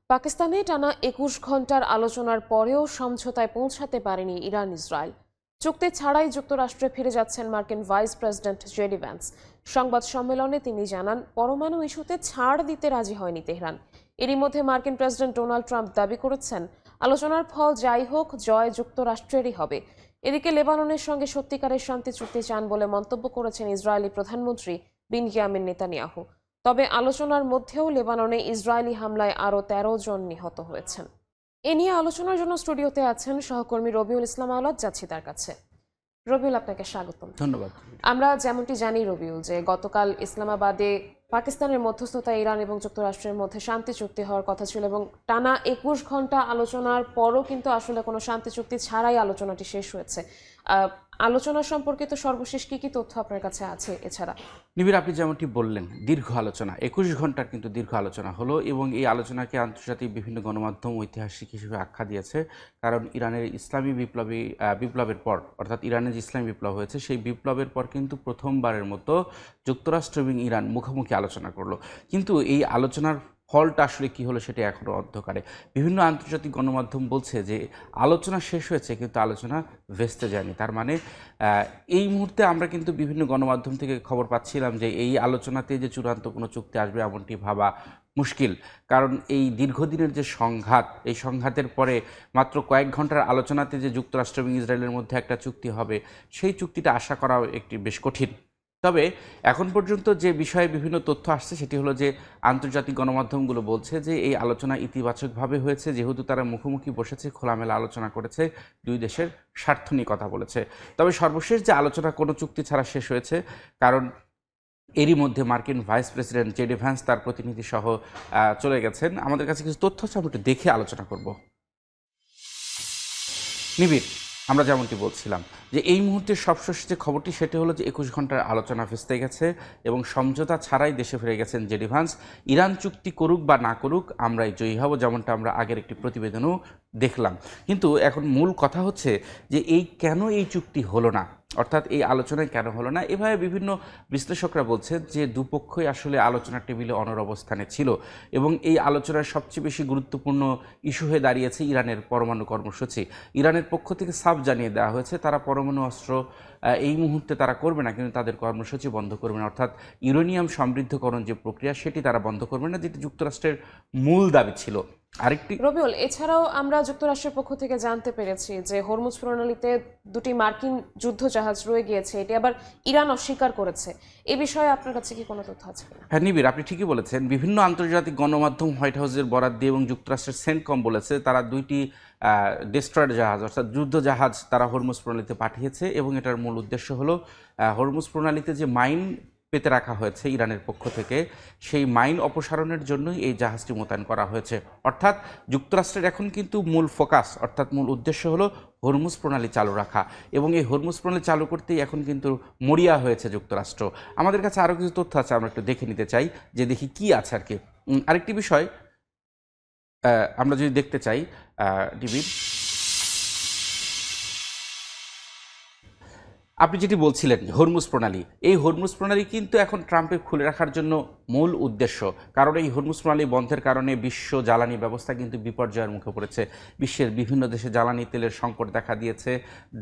পাকিস্তানে টানা ২১ ঘণ্টার আলোচনার পরেও সমঝোতায় পৌঁছাতে পারেনি ইরান ইসরায়েল। চুক্তি ছাড়াই যুক্তরাষ্ট্রে ফিরে যাচ্ছেন মার্কিন ভাইস প্রেসিডেন্ট জেডি ভ্যান্স। সংবাদ সম্মেলনে তিনি জানান, পরমাণু ইস্যুতে ছাড় দিতে রাজি হয়নি তেহরান। এরই মধ্যে মার্কিন প্রেসিডেন্ট ডোনাল্ড ট্রাম্প দাবি করেছেন, আলোচনার ফল যাই হোক, জয় যুক্তরাষ্ট্রেরই হবে। এদিকে লেবাননের সঙ্গে সত্যিকারের শান্তি চুক্তি চান বলে মন্তব্য করেছেন ইসরায়েলি প্রধানমন্ত্রী বিনয়ামিন নেতানিয়াহু। তবে আলোচনার মধ্যেও লেবাননে ইসরায়েলি হামলায় আরও ১৩ জন নিহত হয়েছেন। এ নিয়ে আলোচনার জন্য স্টুডিওতে আছেন সহকর্মী রবিউল ইসলাম আওলাদ। যাচ্ছি তার কাছে। রবিউল, আপনাকে স্বাগতম। ধন্যবাদ। আমরা যেমনটি জানি রবিউল, যে গতকাল ইসলামাবাদে পাকিস্তানের মধ্যস্থতায় ইরান এবং যুক্তরাষ্ট্রের মধ্যে শান্তি চুক্তি হওয়ার কথা ছিল এবং টানা ২১ ঘণ্টা আলোচনার পরও কিন্তু আসলে কোনো শান্তি চুক্তি ছাড়াই আলোচনাটি শেষ হয়েছে। আলোচনা সম্পর্কিত সর্বশেষ কি তথ্য আপনার কাছে আছে? এছাড়া নিবিড়, আপনি যেমনটি বললেন, দীর্ঘ আলোচনা, ২১ ঘন্টার কিন্তু দীর্ঘ আলোচনা হলো এবং এই আলোচনাকে আন্তর্জাতিক বিভিন্ন গণমাধ্যম ঐতিহাসিক হিসেবে আখ্যা দিয়েছে। কারণ ইরানের ইসলামী বিপ্লবের পর, অর্থাৎ ইরানের যে ইসলামী বিপ্লব হয়েছে সেই বিপ্লবের পর কিন্তু প্রথমবারের মতো যুক্তরাষ্ট্র এবং ইরান মুখোমুখি আলোচনা করলো। কিন্তু এই আলোচনার ফলটা আসলে কী হলো সেটা এখনও অন্ধকারে। বিভিন্ন আন্তর্জাতিক গণমাধ্যম বলছে যে আলোচনা শেষ হয়েছে কিন্তু আলোচনা ভেস্তে যায়নি। তার মানে এই মুহূর্তে আমরা কিন্তু বিভিন্ন গণমাধ্যম থেকে খবর পাচ্ছিলাম যে এই আলোচনাতে যে চূড়ান্ত কোনো চুক্তি আসবে এমনটি ভাবা মুশকিল। কারণ এই দীর্ঘদিনের যে সংঘাত, এই সংঘাতের পরে মাত্র কয়েক ঘন্টার আলোচনাতে যে যুক্তরাষ্ট্র এবং ইসরায়েলের মধ্যে একটা চুক্তি হবে, সেই চুক্তিটা আশা করাও একটি বেশ কঠিন। তবে এখন পর্যন্ত যে বিষয়ে বিভিন্ন তথ্য আসছে সেটি হলো যে আন্তর্জাতিক গণমাধ্যমগুলো বলছে যে এই আলোচনা ইতিবাচকভাবে হয়েছে, যেহেতু তারা মুখোমুখি বসেছে, খোলামেলা আলোচনা করেছে, দুই দেশের স্বার্থ নিয়ে কথা বলেছে। তবে সর্বশেষ যে আলোচনা কোনো চুক্তি ছাড়া শেষ হয়েছে, কারণ এরই মধ্যে মার্কিন ভাইস প্রেসিডেন্ট জেডি ভ্যান্স তার প্রতিনিধি সহ চলে গেছেন। আমাদের কাছে কিছু তথ্য আছে, আমরা একটু দেখে আলোচনা করব। নিবিড়, আমরা যেমনটি বলছিলাম যে এই মুহূর্তে সবশেষ যে খবরটি সেটি হলো যে ২১ ঘন্টার আলোচনা ভেস্তে গেছে এবং সমঝোতা ছাড়াই দেশে ফিরে গেছেন জেডি ভ্যান্স। ইরান চুক্তি করুক বা না করুক, আমরাই জয়ী হব, যেমনটা আমরা আগের একটি প্রতিবেদনও দেখলাম। কিন্তু এখন মূল কথা হচ্ছে যে কেন এই চুক্তি হলো না, অর্থাৎ এই আলোচনায় কেন হলো না। এভাবে বিভিন্ন বিশ্লেষকরা বলছেন যে দুপক্ষই আসলে আলোচনার টেবিলে অনড় অবস্থানে ছিল এবং এই আলোচনার সবচেয়ে বেশি গুরুত্বপূর্ণ ইস্যু হয়ে দাঁড়িয়েছে ইরানের পরমাণু কর্মসূচি। ইরানের পক্ষ থেকে সাফ জানিয়ে দেওয়া হয়েছে তারা পরমাণু অস্ত্র এই মুহূর্তে তারা করবে না, কিন্তু তাদের কর্মসূচি বন্ধ করবে না, অর্থাৎ ইউরেনিয়াম সমৃদ্ধকরণ যে প্রক্রিয়া সেটি তারা বন্ধ করবে না, যেটি যুক্তরাষ্ট্রের মূল দাবি ছিল। আরেকটি রবিউল, এছাড়াও আমরা যুক্তরাষ্ট্রের পক্ষ থেকে জানতে পেরেছি যে হরমুজ প্রণালীতে দুটি মার্কিন যুদ্ধ জাহাজ রয়ে গিয়েছে, এটি আবার ইরান অস্বীকার করেছে। এ বিষয়ে আপনার কাছে কি কোনো তথ্য আছে? হ্যাঁ নিবিড়, আপনি ঠিকই বলেছেন। বিভিন্ন আন্তর্জাতিক গণমাধ্যম হোয়াইট হাউসের বরাত দিয়ে এবং যুক্তরাষ্ট্রের সেন্টকম বলেছে তারা দুইটি ডেস্ট্রয়ার জাহাজ, অর্থাৎ যুদ্ধ জাহাজ তারা হরমুজ প্রণালীতে পাঠিয়েছে এবং এটার মূল উদ্দেশ্য হলো হরমুজ প্রণালীতে যে মাইন পেতে রাখা হয়েছে ইরানের পক্ষ থেকে, সেই মাইন অপসারণের জন্যই এই জাহাজটি মোতায়েন করা হয়েছে। অর্থাৎ যুক্তরাষ্ট্রের এখন কিন্তু মূল ফোকাস, অর্থাৎ মূল উদ্দেশ্য হলো হরমুজ প্রণালী চালু রাখা এবং এই হরমুজ প্রণালী চালু করতেই এখন কিন্তু মরিয়া হয়েছে যুক্তরাষ্ট্র। আমাদের কাছে আরও কিছু তথ্য আছে, আমরা একটু দেখে নিতে চাই যে দেখি কি আছে আর কি। আরেকটি বিষয় আমরা যদি দেখতে চাই ডিবি, আপনি যেটি বলছিলেন হরমুজ প্রণালী, এই হরমুজ প্রণালী কিন্তু এখন ট্রাম্পের খুলে রাখার জন্য মূল উদ্দেশ্য। কারণ এই হরমুজ প্রণালী বন্ধের কারণে বিশ্ব জ্বালানি ব্যবস্থা কিন্তু বিপর্যয়ের মুখে পড়েছে। বিশ্বের বিভিন্ন দেশে জ্বালানি তেলের সংকট দেখা দিয়েছে,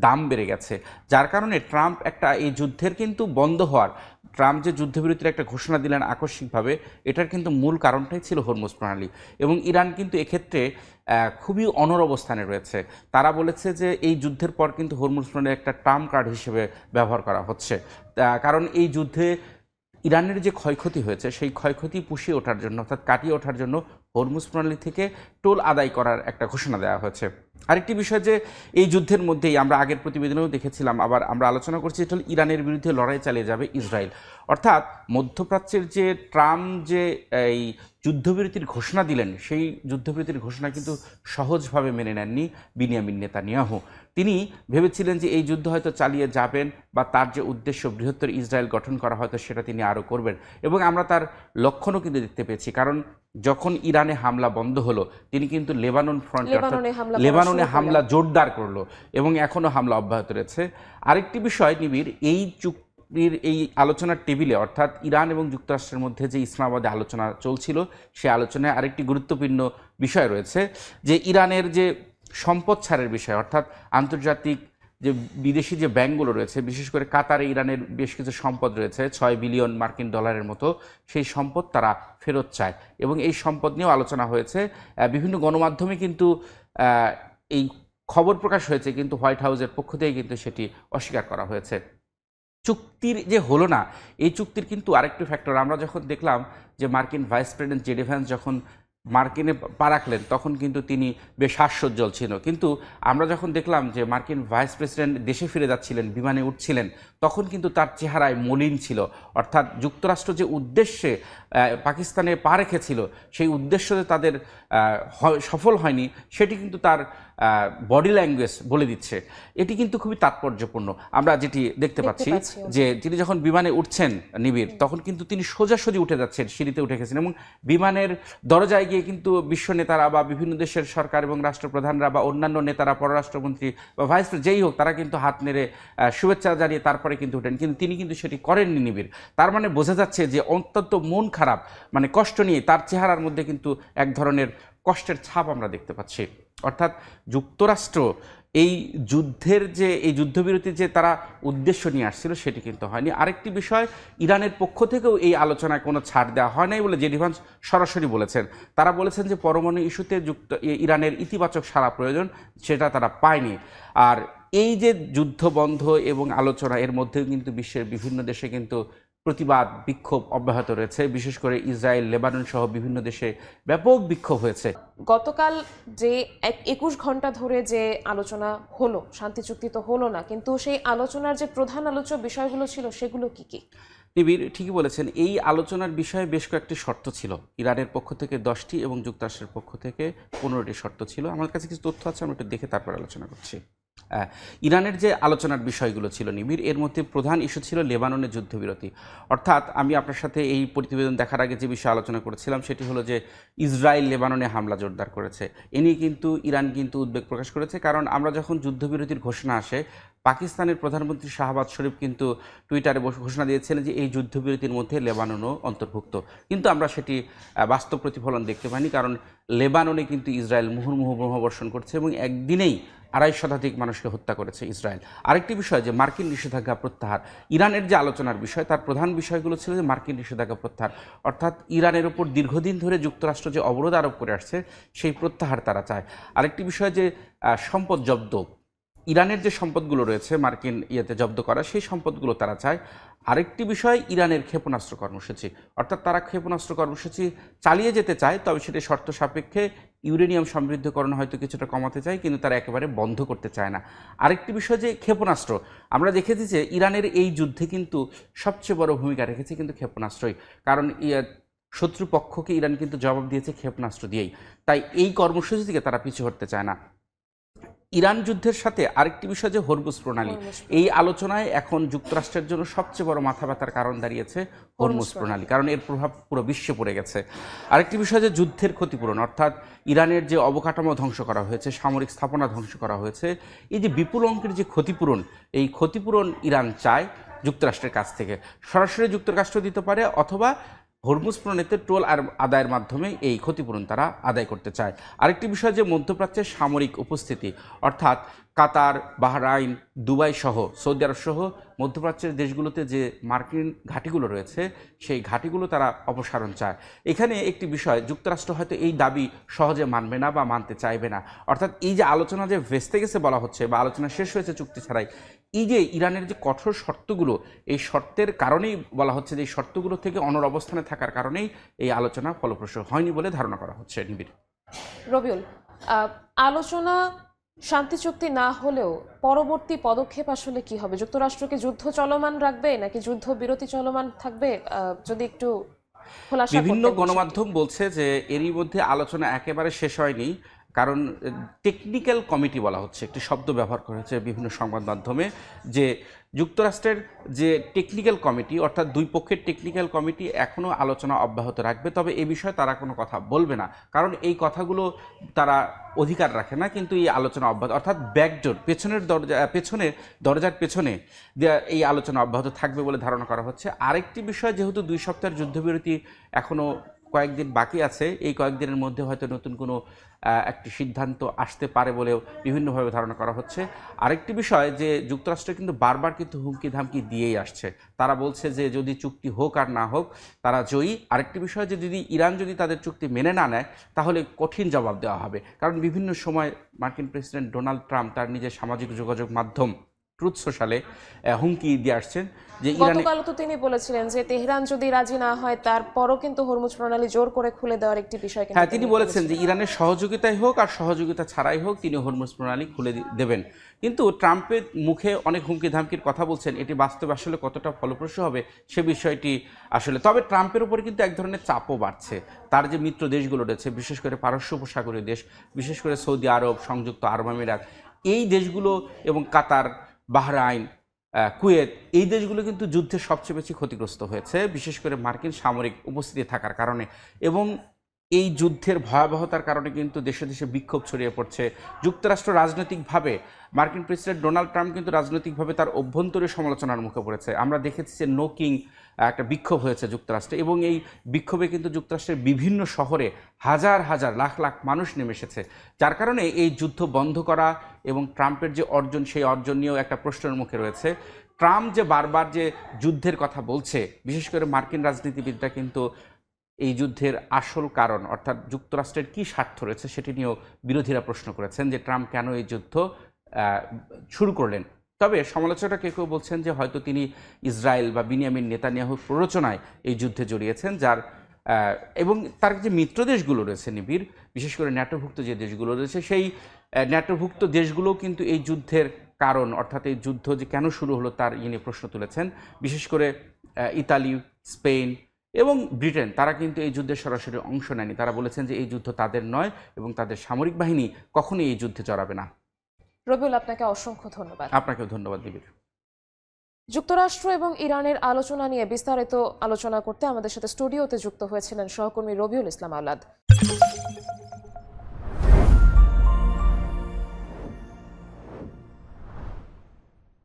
দাম বেড়ে গেছে, যার কারণে ট্রাম্প এই যুদ্ধের কিন্তু বন্ধ হওয়ার, ট্রাম্প যে যুদ্ধবিরতির একটা ঘোষণা দিলেন আকস্মিকভাবে, এটার কিন্তু মূল কারণটাই ছিল হরমুজ প্রণালী। এবং ইরান কিন্তু এক্ষেত্রে খুবই অনড় অবস্থানে রয়েছে। তারা বলেছে যে এই যুদ্ধের পর কিন্তু হরমুজ প্রণালী একটা ট্রাম্প কার্ড হিসেবে ব্যবহার করা হচ্ছে, কারণ এই যুদ্ধে ইরানের যে ক্ষয়ক্ষতি হয়েছে সেই ক্ষয়ক্ষতি পুষিয়ে ওঠার জন্য, অর্থাৎ কাটিয়ে ওঠার জন্য হরমুজ প্রণালী থেকে টোল আদায় করার একটা ঘোষণা দেওয়া হয়েছে। আরেকটি বিষয় যে এই যুদ্ধের মধ্যেই আমরা আগের প্রতিবেদনেও দেখেছিলাম, আবার আমরা আলোচনা করছি, এটা হল ইরানের বিরুদ্ধে লড়াই চালিয়ে যাবে ইসরায়েল। অর্থাৎ মধ্যপ্রাচ্যের যে ট্রাম্প যে এই যুদ্ধবিরতির ঘোষণা দিলেন, সেই যুদ্ধবিরতির ঘোষণা কিন্তু সহজভাবে মেনে নেননি বিনিয়ামিন নেতানিয়াহু। তিনি ভেবেছিলেন যে এই যুদ্ধ হয়তো চালিয়ে যাবেন বা তার যে উদ্দেশ্য বৃহত্তর ইসরায়েল গঠন করা, হয়তো সেটা তিনি আরও করবেন এবং আমরা তার লক্ষণও কিন্তু দেখতে পেয়েছি। কারণ যখন ইরানে হামলা বন্ধ হলো, তিনি কিন্তু লেবানন ফ্রন্টে, অর্থাৎ লেবাননে হামলা জোরদার করলো এবং এখনও হামলা অব্যাহত রয়েছে। আরেকটি বিষয় নিবিড়, এই আলোচনার টেবিলে অর্থাৎ ইরান এবং যুক্তরাষ্ট্রের মধ্যে যে ইসলামাবাদে আলোচনা চলছিল, সেই আলোচনায় আরেকটি গুরুত্বপূর্ণ বিষয় রয়েছে যে ইরানের যে সম্পদ ছাড়ের বিষয়, অর্থাৎ আন্তর্জাতিক যে বিদেশি যে ব্যাংকগুলো রয়েছে, বিশেষ করে কাতারে ইরানের বেশ কিছু সম্পদ রয়েছে, $6 বিলিয়ন মার্কিন সেই সম্পদ তারা ফেরত চায় এবং এই সম্পদ নিয়েও আলোচনা হয়েছে। বিভিন্ন গণমাধ্যমে কিন্তু এই খবর প্রকাশ হয়েছে, কিন্তু হোয়াইট হাউসের পক্ষ থেকে কিন্তু সেটি অস্বীকার করা হয়েছে। চুক্তির যে হলো না, এই চুক্তির কিন্তু আরেকটি ফ্যাক্টর আমরা যখন দেখলাম যে মার্কিন ভাইস প্রেসিডেন্ট জেডি ভ্যান্স যখন মার্কিনে পা রাখলেন তখন কিন্তু তিনি বেশ হাস্যোজ্জ্বল ছিল, কিন্তু আমরা যখন দেখলাম যে মার্কিন ভাইস প্রেসিডেন্ট দেশে ফিরে যাচ্ছিলেন, বিমানে উঠছিলেন, তখন কিন্তু তার চেহারায় মলিন ছিল। অর্থাৎ যুক্তরাষ্ট্র যে উদ্দেশ্যে পাকিস্তানে পা রেখেছিল, সেই উদ্দেশ্য যে তাদের সফল হয়নি সেটি কিন্তু তার বডি ল্যাঙ্গুয়েজ বলে দিচ্ছে। এটি কিন্তু খুবই তাৎপর্যপূর্ণ। আমরা যেটি দেখতে পাচ্ছি যে তিনি যখন বিমানে উঠছেন নিবিড়, তখন কিন্তু তিনি সোজাসুজি উঠে যাচ্ছেন, সিঁড়িতে উঠে গেছেন এবং বিমানের দরজায় গিয়ে কিন্তু বিশ্ব নেতারা বা বিভিন্ন দেশের সরকার এবং রাষ্ট্রপ্রধানরা বা অন্যান্য নেতারা, পররাষ্ট্রমন্ত্রী বা ভাইস প্রেসিডেন্ট যেই হোক, তারা কিন্তু হাত নেড়ে শুভেচ্ছা জানিয়ে তারপরে কিন্তু উঠেন, কিন্তু তিনি কিন্তু সেটি করেননি নিবিড়। তার মানে বোঝা যাচ্ছে যে অত্যন্ত মন খারাপ, মানে কষ্ট নিয়ে তার চেহারার মধ্যে কিন্তু এক ধরনের কষ্টের ছাপ আমরা দেখতে পাচ্ছি। অর্থাৎ যুক্তরাষ্ট্র এই যুদ্ধের যে এই যুদ্ধবিরতির যে তারা উদ্দেশ্য নিয়ে আসছিল সেটি কিন্তু হয়নি। আরেকটি বিষয়, ইরানের পক্ষ থেকেও এই আলোচনায় কোনো ছাড় দেওয়া হয় নাই বলে জেডি ভ্যান্স সরাসরি বলেছেন। তারা বলেছেন যে পরমাণু ইস্যুতে ইরানের ইতিবাচক সাড়া প্রয়োজন, সেটা তারা পায়নি। আর এই যে যুদ্ধ বন্ধ এবং আলোচনা, এর মধ্যেও কিন্তু বিশ্বের বিভিন্ন দেশে কিন্তু প্রতিবাদ বিক্ষোভ অব্যাহত রয়েছে, বিশেষ করে ইসরায়েল, লেবানন সহ বিভিন্ন দেশে ব্যাপক বিক্ষোভ হয়েছে। গতকাল যে 21 ঘন্টা ধরে যে আলোচনা হলো, শান্তি চুক্তি তো হলো না, কিন্তু সেই আলোচনার যে প্রধান আলোচ্য বিষয়গুলো ছিল সেগুলো কি কি? নিবিড় ঠিকই বলেছেন, এই আলোচনার বিষয়ে বেশ কয়েকটি শর্ত ছিল। ইরানের পক্ষ থেকে 10টি এবং যুক্তরাষ্ট্রের পক্ষ থেকে 15টি শর্ত ছিল। আমার কাছে কিছু তথ্য আছে, আমরা একটু দেখে তারপর আলোচনা করছি। ইরানের যে আলোচনার বিষয়গুলো ছিল নিবিড়, এর মধ্যে প্রধান ইস্যু ছিল লেবাননের যুদ্ধবিরতি। অর্থাৎ আমি আপনার সাথে এই প্রতিবেদন দেখার আগে যে বিষয়ে আলোচনা করেছিলাম সেটি হলো যে ইসরায়েল লেবাননে হামলা জোরদার করেছে। এ নিয়ে কিন্তু ইরান কিন্তু উদ্বেগ প্রকাশ করেছে, কারণ আমরা যখন যুদ্ধবিরতির ঘোষণা আসে, পাকিস্তানের প্রধানমন্ত্রী শাহবাজ শরীফ কিন্তু টুইটারে ঘোষণা দিয়েছিলেন যে এই যুদ্ধবিরতির মধ্যে লেবাননও অন্তর্ভুক্ত, কিন্তু আমরা সেটি বাস্তব প্রতিফলন দেখতে পাইনি, কারণ লেবাননে কিন্তু ইসরায়েল মুহুর্মুহু বোমাবর্ষণ করছে এবং একদিনেই 250 শতাধিক মানুষকে হত্যা করেছে ইসরায়েল। আরেকটি বিষয় যে মার্কিন নিষেধাজ্ঞা প্রত্যাহার, ইরানের যে আলোচনার বিষয় তার প্রধান বিষয়গুলো ছিল যে মার্কিন নিষেধাজ্ঞা প্রত্যাহার, অর্থাৎ ইরানের ওপর দীর্ঘদিন ধরে যুক্তরাষ্ট্র যে অবরোধ আরোপ করে আসছে সেই প্রত্যাহার তারা চায়। আরেকটি বিষয় যে সম্পদ জব্দ, ইরানের যে সম্পদগুলো রয়েছে মার্কিন জব্দ করা, সেই সম্পদগুলো তারা চায়। আরেকটি বিষয় ইরানের ক্ষেপণাস্ত্র কর্মসূচি, অর্থাৎ তারা ক্ষেপণাস্ত্র কর্মসূচি চালিয়ে যেতে চায়, তবে সেটি শর্ত সাপেক্ষে ইউরেনিয়াম সমৃদ্ধকরণ হয়তো কিছুটা কমাতে চায়, কিন্তু তারা একেবারে বন্ধ করতে চায় না। আরেকটি বিষয় যে ক্ষেপণাস্ত্র, আমরা দেখেছি যে ইরানের এই যুদ্ধে কিন্তু সবচেয়ে বড় ভূমিকা রেখেছে কিন্তু ক্ষেপণাস্ত্রই, কারণ শত্রুপক্ষকে ইরান কিন্তু জবাব দিয়েছে ক্ষেপণাস্ত্র দিয়েই, তাই এই কর্মসূচি থেকে তারা পিছু হটতে চায় না। ইরান যুদ্ধের সাথে আরেকটি বিষয় যে হরমুজ প্রণালী, এই আলোচনায় এখন যুক্তরাষ্ট্রের জন্য সবচেয়ে বড় মাথা ব্যথার কারণ দাঁড়িয়েছে হরমুজ প্রণালী, কারণ এর প্রভাব পুরো বিশ্বে পড়ে গেছে। আরেকটি বিষয় যে যুদ্ধের ক্ষতিপূরণ, অর্থাৎ ইরানের যে অবকাঠামো ধ্বংস করা হয়েছে, সামরিক স্থাপনা ধ্বংস করা হয়েছে, এই যে বিপুল অঙ্কের যে ক্ষতিপূরণ, এই ক্ষতিপূরণ ইরান চায় যুক্তরাষ্ট্রের কাছ থেকে। সরাসরি যুক্তরাষ্ট্র দিতে পারে, অথবা হরমুজ প্রণালীতে টোল আদায়ের মাধ্যমে এই ক্ষতিপূরণ তারা আদায় করতে চায়। আরেকটি বিষয় যে মধ্যপ্রাচ্যের সামরিক উপস্থিতি, অর্থাৎ কাতার, বাহরাইন, দুবাই সহ, সৌদি আরব সহ মধ্যপ্রাচ্যের দেশগুলোতে যে মার্কিন ঘাঁটিগুলো রয়েছে সেই ঘাঁটিগুলো তারা অপসারণ চায়। এখানে একটি বিষয়, যুক্তরাষ্ট্র হয়তো এই দাবি সহজে মানবে না বা মানতে চাইবে না। অর্থাৎ এই যে আলোচনা যে ভেস্তে গেছে বলা হচ্ছে, বা আলোচনা শেষ হয়েছে চুক্তি ছাড়াই, এই যে ইরানের যে কঠোর শর্তগুলো, এই শর্তের কারণেই বলা হচ্ছে যে এই শর্তগুলো থেকে অনড় অবস্থানে থাকার কারণেই এই আলোচনা ফলপ্রসূ হয়নি বলে ধারণা করা হচ্ছে। নিবিড়। রবিউল, আলোচনা শান্তি চুক্তি না হলেও পরবর্তী পদক্ষেপ আসলে কি হবে? যুক্তরাষ্ট্রকে যুদ্ধ চলমান রাখবে নাকি যুদ্ধ বিরতি চলমান থাকবে? যদি একটু খোলাসা করতেন। বিভিন্ন গণমাধ্যম বলছে যে এরই মধ্যে আলোচনা একেবারে শেষ হয়নি, কারণ টেকনিক্যাল কমিটি বলা হচ্ছে, একটি শব্দ ব্যবহার করা হচ্ছে বিভিন্ন সংবাদ মাধ্যমে, যে যুক্তরাষ্ট্রের যে টেকনিক্যাল কমিটি, অর্থাৎ দুই পক্ষের টেকনিক্যাল কমিটি এখনও আলোচনা অব্যাহত রাখবে, তবে এ বিষয়ে তারা কোনো কথা বলবে না, কারণ এই কথাগুলো তারা অধিকার রাখে না। কিন্তু এই আলোচনা অব্যাহত, অর্থাৎ ব্যাকডোর, দরজার পেছনে এই আলোচনা অব্যাহত থাকবে বলে ধারণা করা হচ্ছে। আরেকটি বিষয়, যেহেতু 2 সপ্তাহের যুদ্ধবিরতি এখনও কয়েকদিন বাকি আছে, এই কয়েকদিনের মধ্যে হয়তো নতুন কোনো একটি সিদ্ধান্ত আসতে পারে বলেও বিভিন্নভাবে ধারণা করা হচ্ছে। আরেকটি বিষয়, যে যুক্তরাষ্ট্র কিন্তু বারবার কিন্তু হুমকি ধামকি দিয়েই আসছে। তারা বলছে যে যদি চুক্তি হোক আর না হোক তারা জয়ী। আরেকটি বিষয়, যে যদি ইরান যদি তাদের চুক্তি মেনে না নেয় তাহলে কঠিন জবাব দেওয়া হবে। কারণ বিভিন্ন সময় মার্কিন প্রেসিডেন্ট ডোনাল্ড ট্রাম্প তার নিজের সামাজিক যোগাযোগ মাধ্যম ট্রুথ সোশ্যালে হুমকি দিয়ে আসছেন যে ইরানে। গতকাল তো তিনি বলেছিলেন যে তেহরান যদি রাজি না হয় তারপরও কিন্তু হরমুজ প্রণালী জোর করে খুলে দেওয়ার একটি বিষয় কিন্তু হ্যাঁ, তিনি বলেছেন যে ইরানের সহযোগিতাই হোক আর সহযোগিতা ছাড়াই হোক তিনি হরমুজ প্রণালী খুলে দেবেন। কিন্তু ট্রাম্পের মুখে অনেক হুমকি ধামকির কথা বলছেন, এটি বাস্তবে আসলে কতটা ফলপ্রসূ হবে সে বিষয়টি আসলে, তবে ট্রাম্পের উপর কিন্তু এক ধরনের চাপও বাড়ছে। তার যে মিত্র দেশগুলো রয়েছে, বিশেষ করে পারস্য উপসাগরীয় দেশ, বিশেষ করে সৌদি আরব, সংযুক্ত আরব আমিরাত, এই দেশগুলো এবং কাতার, বাহরাইন, কুয়েত, এই দেশগুলো কিন্তু যুদ্ধে সবচেয়ে বেশি ক্ষতিগ্রস্ত হয়েছে, বিশেষ করে মার্কিন সামরিক উপস্থিতি থাকার কারণে। এবং এই যুদ্ধের ভয়াবহতার কারণে কিন্তু দেশে দেশে বিক্ষোভ ছড়িয়ে পড়ছে। যুক্তরাষ্ট্র রাজনৈতিকভাবে, মার্কিন প্রেসিডেন্ট ডোনাল্ড ট্রাম্প কিন্তু রাজনৈতিকভাবে তার অভ্যন্তরীণ সমালোচনার মুখে পড়েছে। আমরা দেখেছি যে নো কিং একটা বিক্ষোভ হয়েছে যুক্তরাষ্ট্রে, এবং এই বিক্ষোভে কিন্তু যুক্তরাষ্ট্রের বিভিন্ন শহরে হাজার হাজার লাখ লাখ মানুষ নেমে এসেছে, যার কারণে এই যুদ্ধ বন্ধ করা এবং ট্রাম্পের যে অর্জন, সেই অর্জন নিয়েও একটা প্রশ্নের মুখে রয়েছে। ট্রাম্প যে বারবার যে যুদ্ধের কথা বলছে, বিশেষ করে মার্কিন রাজনীতিবিদরা কিন্তু এই যুদ্ধের আসল কারণ, অর্থাৎ যুক্তরাষ্ট্রের কী স্বার্থ রয়েছে সেটি নিয়েও বিরোধীরা প্রশ্ন করেছেন যে ট্রাম্প কেন এই যুদ্ধ শুরু করলেন। তবে সমালোচকরা কেউ কেউ বলছেন যে হয়তো তিনি ইসরায়েল বা বিনিয়ামিন নেতানিয়াহুর প্ররোচনায় এই যুদ্ধে জড়িয়েছেন, যার এবং তার যে মিত্র দেশগুলো রয়েছে নিবিড়, বিশেষ করে ন্যাটোভুক্ত যে দেশগুলো রয়েছে, সেই ন্যাটোভুক্ত দেশগুলোও কিন্তু এই যুদ্ধের কারণ, অর্থাৎ এই যুদ্ধ যে কেন শুরু হলো তার নিয়ে প্রশ্ন তুলেছেন। বিশেষ করে ইতালি, স্পেন এবং ব্রিটেন, তারা কিন্তু এই যুদ্ধে সরাসরি অংশ নেয়নি। তারা বলেছেন যে এই যুদ্ধ তাদের নয় এবং তাদের সামরিক বাহিনী কখনোই এই যুদ্ধে জড়াবে না। রবিউল, আপনাকে অসংখ্য ধন্যবাদ। আপনাকেও ধন্যবাদ নিবিড়। যুক্তরাষ্ট্র এবং ইরানের আলোচনা নিয়ে বিস্তারিত আলোচনা করতে আমাদের সাথে স্টুডিওতে যুক্ত হয়েছিলেন সহকর্মী রবিউল ইসলাম আওলাদ।